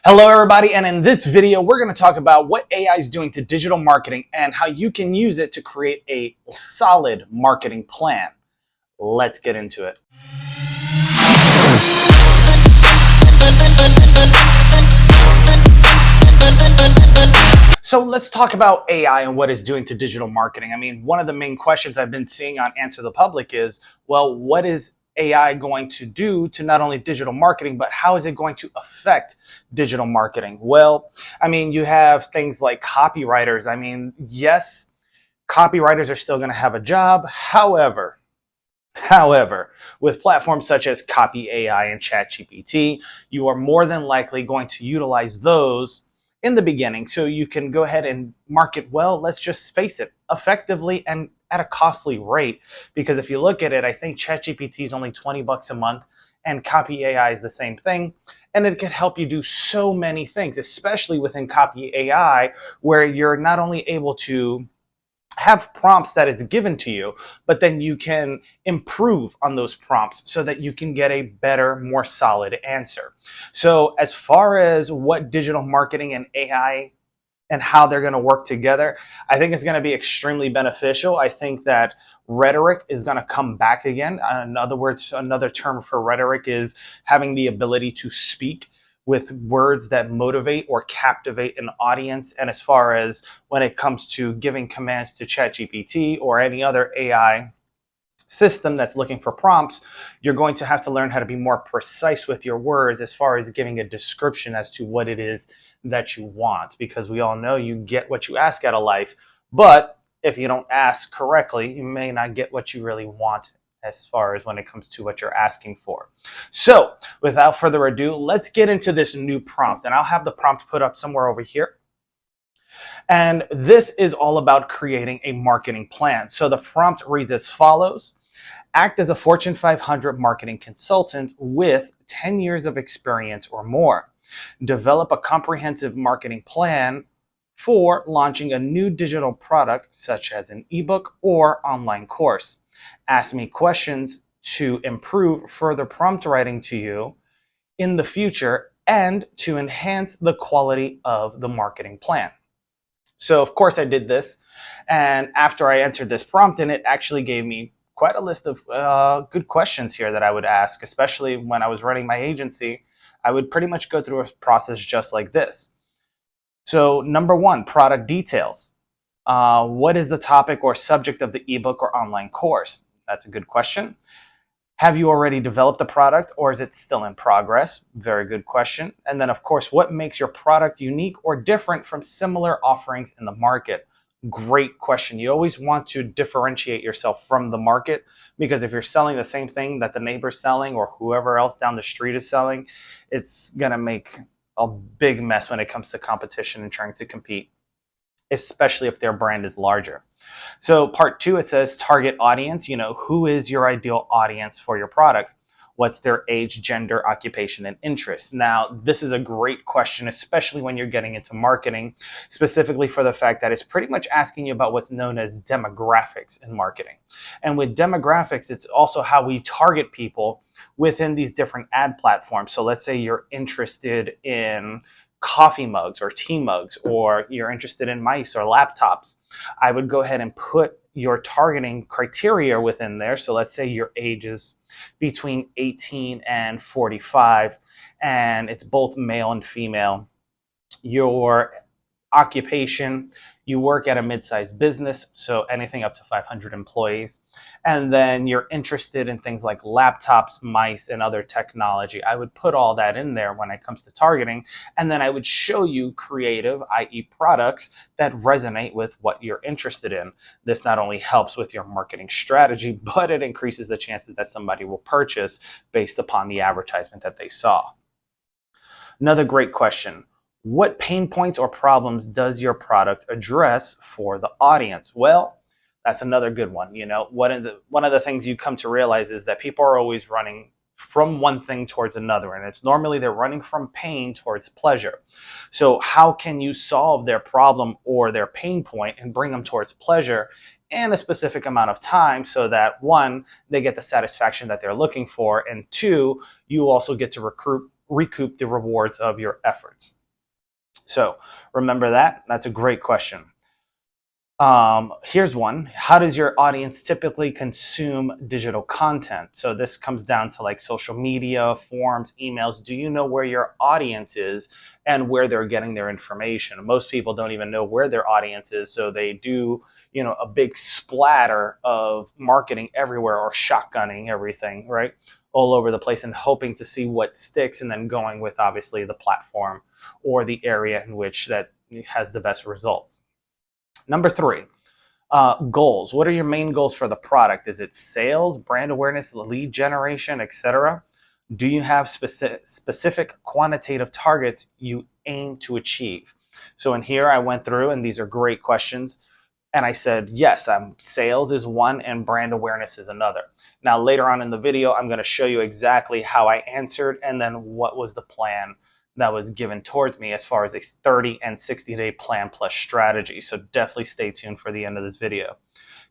Hello everybody, and in this video we're going to talk about what AI is doing to digital marketing and how you can use it to create a solid marketing plan. Let's get into it. So let's talk about AI and what it's doing to digital marketing. I mean, one of the main questions I've been seeing on Answer the Public is, well, what is AI going to do to not only digital marketing, but how is it going to affect digital marketing? Well, I mean, you have things like copywriters. I mean, yes, copywriters are still going to have a job. However, with platforms such as Copy AI and ChatGPT, you are more than likely going to utilize those in the beginning. So you can go ahead and market well, let's just face it, effectively and at a costly rate. Because if you look at it, I think ChatGPT is only $20 a month and Copy AI is the same thing. And it can help you do so many things, especially within Copy AI, where you're not only able to have prompts that is given to you, but then you can improve on those prompts so that you can get a better, more solid answer. So as far as what digital marketing and AI and how they're going to work together, I think it's going to be extremely beneficial. I think that rhetoric is going to come back again. In other words, another term for rhetoric is having the ability to speak with words that motivate or captivate an audience. And as far as when it comes to giving commands to ChatGPT or any other AI system that's looking for prompts, you're going to have to learn how to be more precise with your words as far as giving a description as to what it is that you want. Because we all know you get what you ask out of life, but if you don't ask correctly, you may not get what you really want as far as when it comes to what you're asking for. So without further ado, let's get into this new prompt, and I'll have the prompt put up somewhere over here. And this is all about creating a marketing plan. So the prompt reads as follows: act as a Fortune 500 marketing consultant with 10 years of experience or more. Develop a comprehensive marketing plan for launching a new digital product such as an ebook or online course. Ask me questions to improve further prompt writing to you in the future and to enhance the quality of the marketing plan. So of course I did this, and after I entered this prompt in, it actually gave me quite a list of good questions here that I would ask, especially when I was running my agency. I would pretty much go through a process just like this. So number one, product details. What is the topic or subject of the ebook or online course? That's a good question. Have you already developed the product or is it still in progress? Very good question. And then, of course, what makes your product unique or different from similar offerings in the market? Great question. You always want to differentiate yourself from the market, because if you're selling the same thing that the neighbor's selling or whoever else down the street is selling, it's going to make a big mess when it comes to competition and trying to compete, especially if their brand is larger. So part two, it says target audience. Who is your ideal audience for your product? What's their age, gender, occupation, and interest? Now, this is a great question, especially when you're getting into marketing, specifically for the fact that it's pretty much asking you about what's known as demographics in marketing. And with demographics, it's also how we target people within these different ad platforms. So let's say you're interested in coffee mugs or tea mugs, or you're interested in mice or laptops. I would go ahead and put your targeting criteria within there. So let's say your age is between 18 and 45, and it's both male and female. Your occupation, you work at a mid-sized business, so anything up to 500 employees. And then you're interested in things like laptops, mice, and other technology. I would put all that in there when it comes to targeting. And then I would show you creative, i.e. products that resonate with what you're interested in. This not only helps with your marketing strategy, but it increases the chances that somebody will purchase based upon the advertisement that they saw. Another great question: what pain points or problems does your product address for the audience? Well, that's another good one. One of the things you come to realize is that people are always running from one thing towards another, and it's normally they're running from pain towards pleasure. So how can you solve their problem or their pain point and bring them towards pleasure in a specific amount of time, so that one, they get the satisfaction that they're looking for, and two, you also get to recoup the rewards of your efforts. So remember that. That's a great question. Here's one. How does your audience typically consume digital content? So this comes down to like social media, forums, emails. Do you know where your audience is and where they're getting their information? Most people don't even know where their audience is, so they do, a big splatter of marketing everywhere or shotgunning everything, right? All over the place and hoping to see what sticks and then going with obviously the platform or the area in which that has the best results. Number three, goals. What are your main goals for the product? Is it sales, brand awareness, lead generation, etc.? Do you have specific quantitative targets you aim to achieve? So in here, I went through, and these are great questions. And I said, yes, sales is one and brand awareness is another. Now, later on in the video, I'm going to show you exactly how I answered and then what was the plan that was given towards me as far as a 30 and 60-day plan plus strategy. So definitely stay tuned for the end of this video.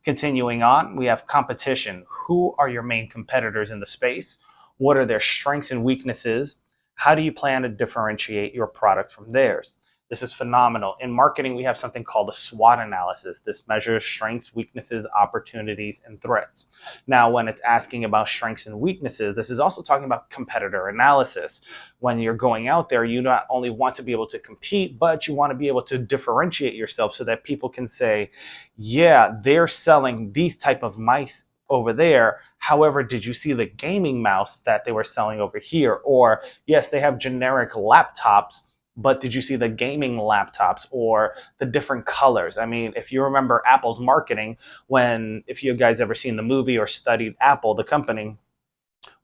Continuing on, we have competition. Who are your main competitors in the space? What are their strengths and weaknesses? How do you plan to differentiate your product from theirs? This is phenomenal. In marketing, we have something called a SWOT analysis. This measures strengths, weaknesses, opportunities, and threats. Now, when it's asking about strengths and weaknesses, this is also talking about competitor analysis. When you're going out there, you not only want to be able to compete, but you want to be able to differentiate yourself so that people can say, yeah, they're selling these type of mice over there. However, did you see the gaming mouse that they were selling over here? Or yes, they have generic laptops, but did you see the gaming laptops or the different colors? I mean, if you remember Apple's marketing, if you guys ever seen the movie or studied Apple, the company,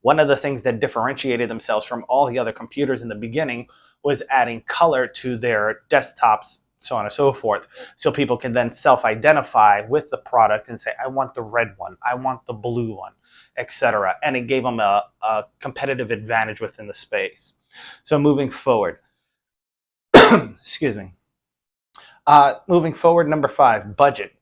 one of the things that differentiated themselves from all the other computers in the beginning was adding color to their desktops, so on and so forth. So people can then self-identify with the product and say, I want the red one, I want the blue one, etc. And it gave them a competitive advantage within the space. So moving forward, excuse me. Moving forward, number 5, budget.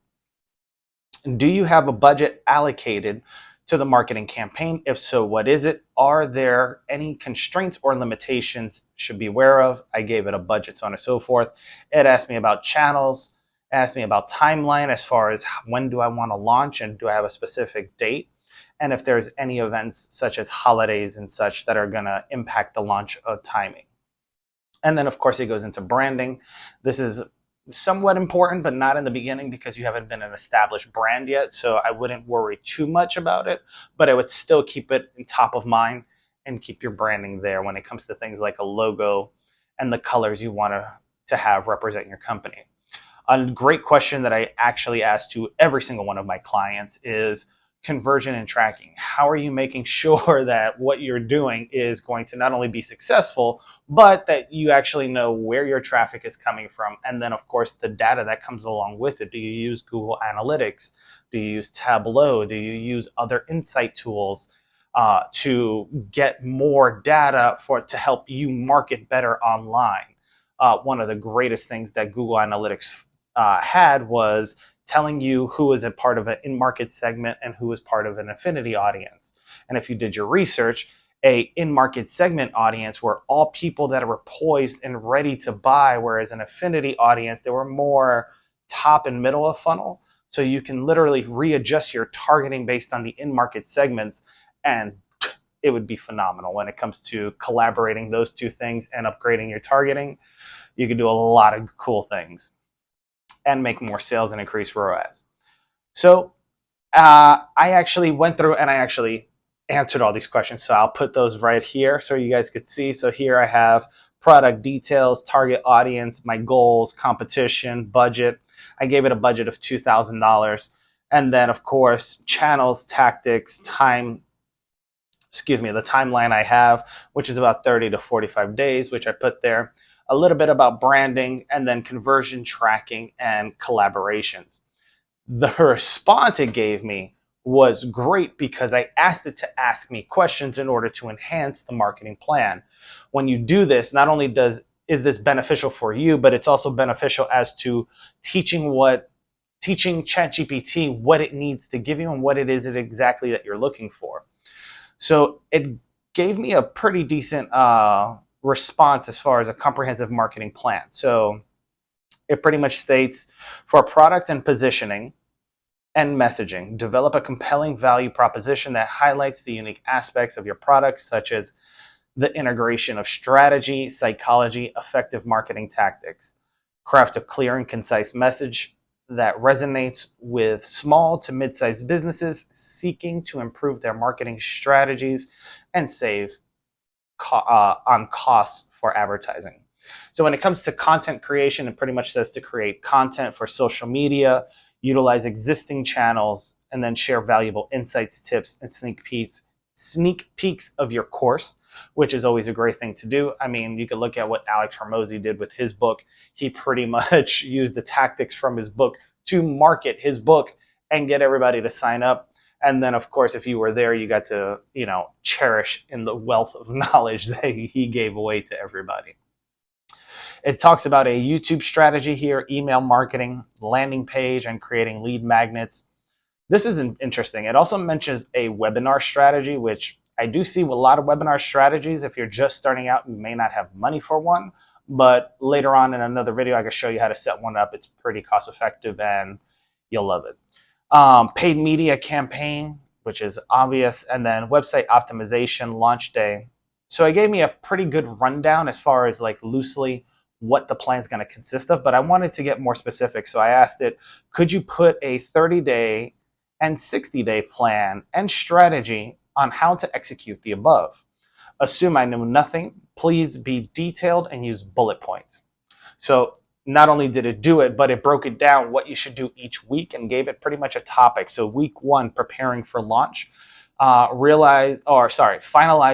Do you have a budget allocated to the marketing campaign? If so, what is it? Are there any constraints or limitations should be aware of? I gave it a budget, so on and so forth. It asked me about channels, asked me about timeline as far as when do I want to launch and do I have a specific date? And if there's any events such as holidays and such that are going to impact the launch of timing. And then, of course, it goes into branding. This is somewhat important, but not in the beginning because you haven't been an established brand yet. So I wouldn't worry too much about it, but I would still keep it in top of mind and keep your branding there when it comes to things like a logo and the colors you want to have represent your company. A great question that I actually ask to every single one of my clients is conversion and tracking. How are you making sure that what you're doing is going to not only be successful, but that you actually know where your traffic is coming from? And then, of course, the data that comes along with it. Do you use Google Analytics? Do you use Tableau? Do you use other insight tools to get more data to help you market better online? One of the greatest things that Google Analytics had was telling you who is a part of an in-market segment and who is part of an affinity audience. And if you did your research, a in-market segment audience were all people that were poised and ready to buy, whereas an affinity audience, they were more top and middle of funnel. So you can literally readjust your targeting based on the in-market segments, and it would be phenomenal when it comes to collaborating those two things and upgrading your targeting. You can do a lot of cool things and make more sales and increase ROAS. So I actually went through and I actually answered all these questions. So I'll put those right here so you guys could see. So here I have product details, target audience, my goals, competition, budget. I gave it a budget of $2,000. And then, of course, channels, tactics, the timeline I have, which is about 30 to 45 days, which I put there. A little bit about branding, and then conversion tracking and collaborations. The response it gave me was great because I asked it to ask me questions in order to enhance the marketing plan. When you do this, not only is this beneficial for you, but it's also beneficial as to teaching ChatGPT what it needs to give you and what it is exactly that you're looking for. So it gave me a pretty decent response as far as a comprehensive marketing plan. So it pretty much states, for product and positioning and messaging, develop a compelling value proposition that highlights the unique aspects of your products, such as the integration of strategy, psychology, effective marketing tactics. Craft a clear and concise message that resonates with small to mid-sized businesses seeking to improve their marketing strategies and save on costs for advertising. So when it comes to content creation, it pretty much says to create content for social media, utilize existing channels, and then share valuable insights, tips, and sneak peeks of your course, which is always a great thing to do. I mean, you could look at what Alex Hormozy did with his book. He pretty much used the tactics from his book to market his book and get everybody to sign up. And then, of course, if you were there, you got to, cherish in the wealth of knowledge that he gave away to everybody. It talks about a YouTube strategy here, email marketing, landing page, and creating lead magnets. This is interesting. It also mentions a webinar strategy, which I do see a lot of webinar strategies. If you're just starting out, you may not have money for one, but later on in another video, I can show you how to set one up. It's pretty cost effective and you'll love it. Paid media campaign, which is obvious, and then website optimization, launch day. So it gave me a pretty good rundown as far as like loosely what the plan is going to consist of, but I wanted to get more specific. So I asked it, could you put a 30-day and 60-day plan and strategy on how to execute the above? Assume I know nothing. Please be detailed and use bullet points. So not only did it do it, but it broke it down what you should do each week and gave it pretty much a topic. So week 1, preparing for launch. Finalize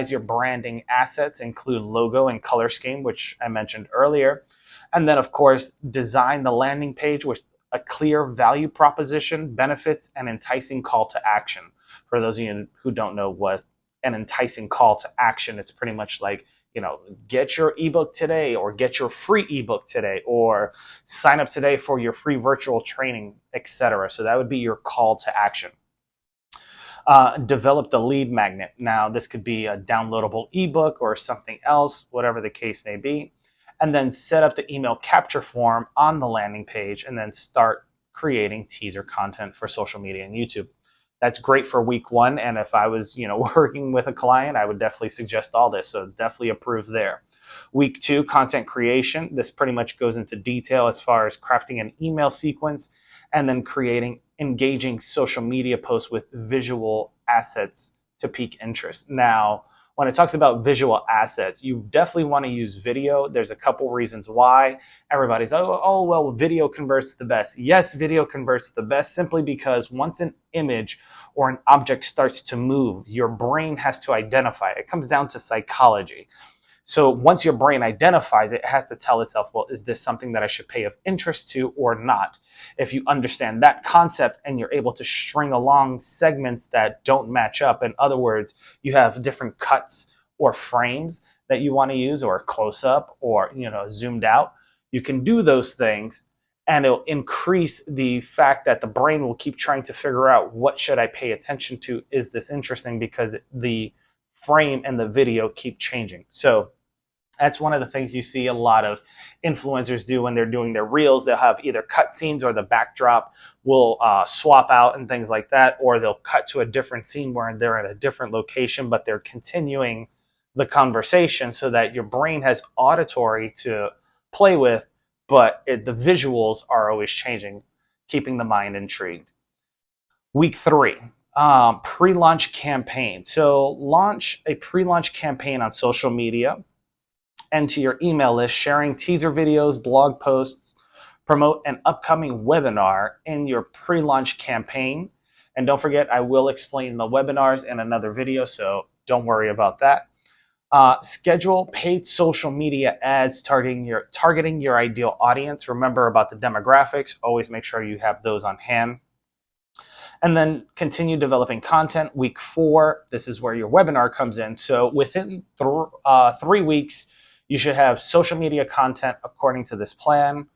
your branding assets, include logo and color scheme, which I mentioned earlier. And then, of course, design the landing page with a clear value proposition, benefits, and enticing call to action. For those of you who don't know what an enticing call to action, it's pretty much like, get your ebook today, or get your free ebook today, or sign up today for your free virtual training, etc. So that would be your call to action. Develop the lead magnet. Now, this could be a downloadable ebook or something else, whatever the case may be. And then set up the email capture form on the landing page, and then start creating teaser content for social media and YouTube. That's great for week 1. And if I was, working with a client, I would definitely suggest all this. So definitely approve there. Week 2, content creation. This pretty much goes into detail as far as crafting an email sequence and then creating engaging social media posts with visual assets to pique interest. Now, when it talks about visual assets, you definitely want to use video. There's a couple reasons why. Everybody's, well, video converts the best. Yes, video converts the best simply because once an image or an object starts to move, your brain has to identify it. It comes down to psychology. So once your brain identifies it, it has to tell itself, well, is this something that I should pay of interest to or not? If you understand that concept and you're able to string along segments that don't match up, in other words, you have different cuts or frames that you want to use, or close up, or zoomed out, you can do those things, and it'll increase the fact that the brain will keep trying to figure out, what should I pay attention to? Is this interesting? Because the frame and the video keep changing. So that's one of the things you see a lot of influencers do when they're doing their reels. They'll have either cut scenes, or the backdrop will swap out and things like that, or they'll cut to a different scene where they're at a different location, but they're continuing the conversation so that your brain has auditory to play with, but the visuals are always changing, keeping the mind intrigued. Week 3. Pre-launch campaign. So launch a pre-launch campaign on social media and to your email list, sharing teaser videos, blog posts, promote an upcoming webinar in your pre-launch campaign. And don't forget, I will explain the webinars in another video, so don't worry about that. Schedule paid social media ads targeting your ideal audience. Remember about the demographics. Always make sure you have those on hand. And then continue developing content. Week 4, this is where your webinar comes in. So within 3 weeks, you should have social media content according to this plan.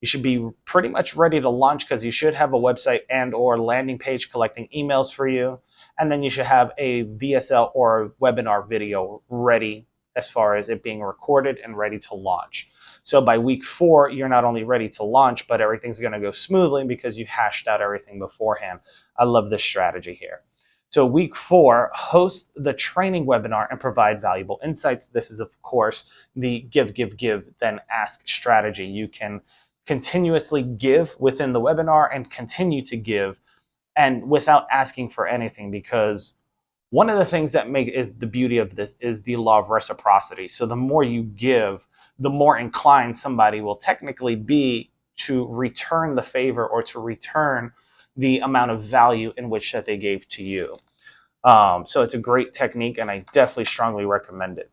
You should be pretty much ready to launch, because you should have a website and or landing page collecting emails for you. And then you should have a VSL or webinar video ready as far as it being recorded and ready to launch. So by week 4, you're not only ready to launch, but everything's going to go smoothly because you hashed out everything beforehand. I love this strategy here. So week 4, host the training webinar and provide valuable insights. This is, of course, the give, give, give, then ask strategy. You can continuously give within the webinar and continue to give and without asking for anything, because one of the things that is the beauty of this is the law of reciprocity. So the more you give, the more inclined somebody will technically be to return the favor or to return the amount of value in which that they gave to you. So it's a great technique, and I definitely strongly recommend it.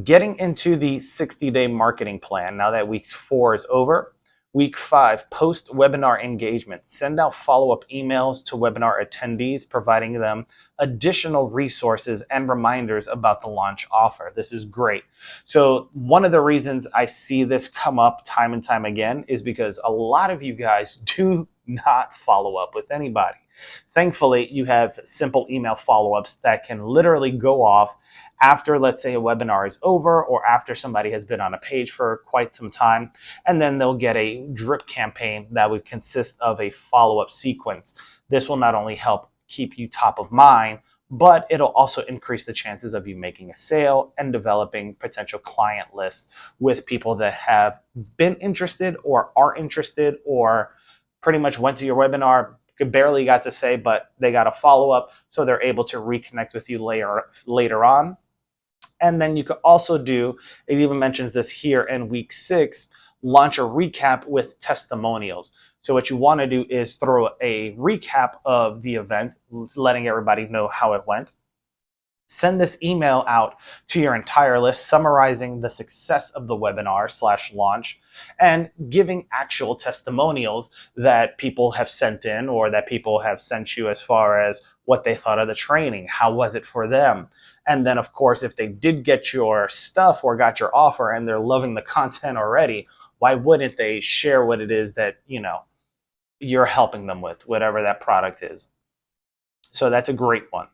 Getting into the 60-day marketing plan. Now that week 4 is over, week 5, post-webinar engagement. Send out follow-up emails to webinar attendees, providing them additional resources and reminders about the launch offer. This is great. So one of the reasons I see this come up time and time again is because a lot of you guys do not follow up with anybody. Thankfully, you have simple email follow-ups that can literally go off after, let's say, a webinar is over or after somebody has been on a page for quite some time, and then they'll get a drip campaign that would consist of a follow-up sequence. This will not only help keep you top of mind, but it'll also increase the chances of you making a sale and developing potential client lists with people that have been interested or are interested or pretty much went to your webinar, barely got to say, but they got a follow-up, so they're able to reconnect with you later on. And then you could also do, it even mentions this here in week 6, launch a recap with testimonials. So what you want to do is throw a recap of the event, letting everybody know how it went. Send this email out to your entire list, summarizing the success of the webinar/launch and giving actual testimonials that people have sent in or that people have sent you as far as what they thought of the training. How was it for them? And then, of course, if they did get your stuff or got your offer and they're loving the content already, why wouldn't they share what it is that, you're helping them with, whatever that product is? So that's a great one.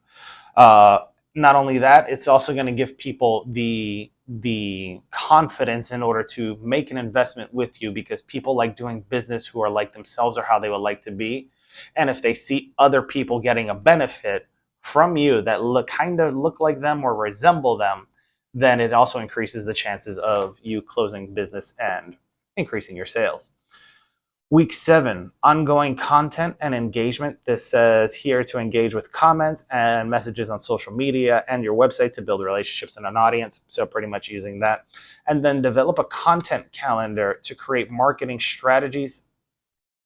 Not only that, it's also going to give people the confidence in order to make an investment with you, because people like doing business who are like themselves or how they would like to be. And if they see other people getting a benefit from you that kind of look like them or resemble them, then it also increases the chances of you closing business and increasing your sales. Week 7, ongoing content and engagement. This says here to engage with comments and messages on social media and your website to build relationships and an audience. So pretty much using that. And then develop a content calendar to create marketing strategies.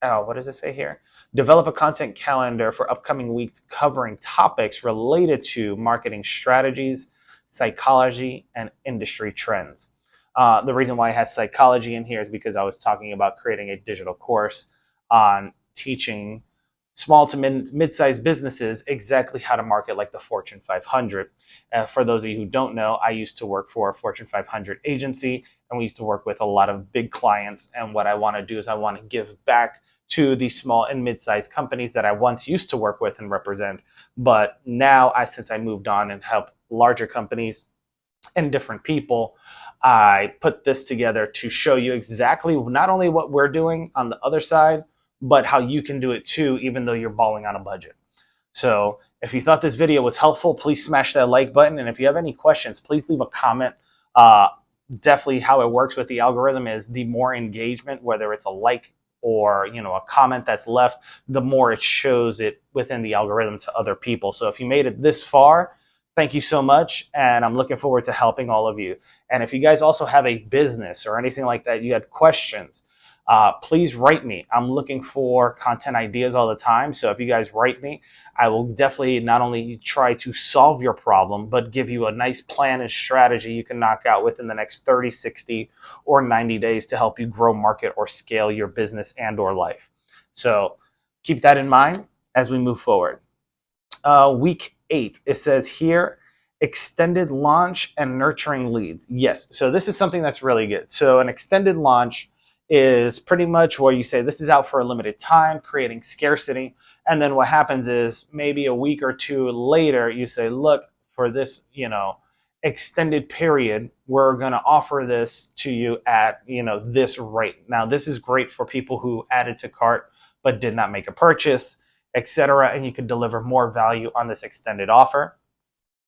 Oh, what does it say here? Develop a content calendar for upcoming weeks covering topics related to marketing strategies, psychology, and industry trends. The reason why it has psychology in here is because I was talking about creating a digital course on teaching small to mid-sized businesses exactly how to market like the Fortune 500. For those of you who don't know, I used to work for a Fortune 500 agency, and we used to work with a lot of big clients. And what I want to do is I want to give back to the small and mid-sized companies that I once used to work with and represent. But now, since I moved on and help larger companies and different people, I put this together to show you exactly not only what we're doing on the other side, but how you can do it too, even though you're balling on a budget. So if you thought this video was helpful, please smash that like button. And if you have any questions, please leave a comment. Definitely how it works with the algorithm is the more engagement, whether it's a like or a comment that's left, the more it shows it within the algorithm to other people. So if you made it this far, thank you so much, and I'm looking forward to helping all of you. And if you guys also have a business or anything like that, you had questions, please write me. I'm looking for content ideas all the time. So if you guys write me, I will definitely not only try to solve your problem, but give you a nice plan and strategy you can knock out within the next 30, 60, or 90 days to help you grow, market, or scale your business and or life. So keep that in mind as we move forward. Week 8, it says here, extended launch and nurturing leads. Yes, so this is something that's really good. So an extended launch is pretty much where you say this is out for a limited time, creating scarcity. And then what happens is maybe a week or two later, you say, look, for this, extended period, we're going to offer this to you at, this rate. Now, this is great for people who added to cart but did not make a purchase, etc. And you can deliver more value on this extended offer,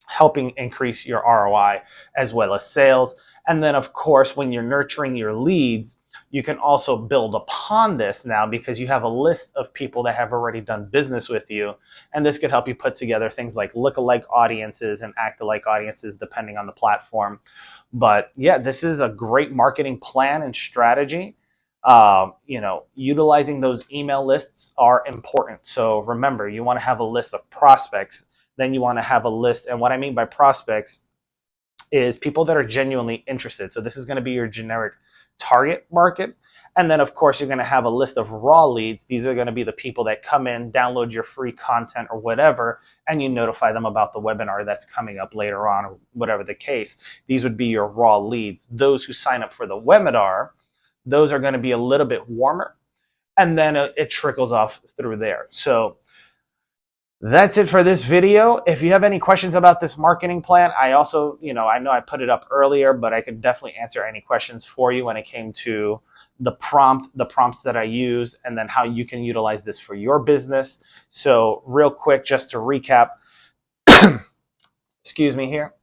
helping increase your ROI as well as sales. And then, of course, when you're nurturing your leads, you can also build upon this now because you have a list of people that have already done business with you. And this could help you put together things like lookalike audiences and act-alike audiences, depending on the platform. But yeah, this is a great marketing plan and strategy. Utilizing those email lists are important. So remember, you want to have a list of prospects. Then you want to have a list. And what I mean by prospects is people that are genuinely interested. So this is going to be your generic target market. And then, of course, you're going to have a list of raw leads. These are going to be the people that come in, download your free content or whatever, and you notify them about the webinar that's coming up later on or whatever the case. These would be your raw leads. Those who sign up for the webinar, those are going to be a little bit warmer. And then it trickles off through there. So that's it for this video. If you have any questions about this marketing plan, I also, I know I put it up earlier, but I could definitely answer any questions for you when it came to the prompts that I use, and then how you can utilize this for your business. So real quick, just to recap, excuse me here.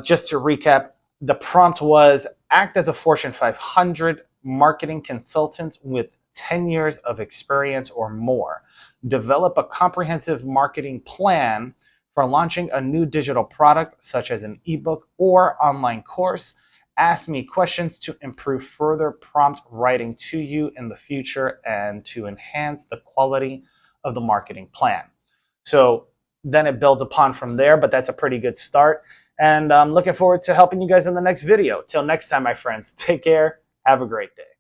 Just to recap, the prompt was act as a Fortune 500 marketing consultant with 10 years of experience or more. Develop a comprehensive marketing plan for launching a new digital product, such as an ebook or online course. Ask me questions to improve further prompt writing to you in the future and to enhance the quality of the marketing plan. So then it builds upon from there, but that's a pretty good start. And I'm looking forward to helping you guys in the next video. Till next time, my friends, take care. Have a great day.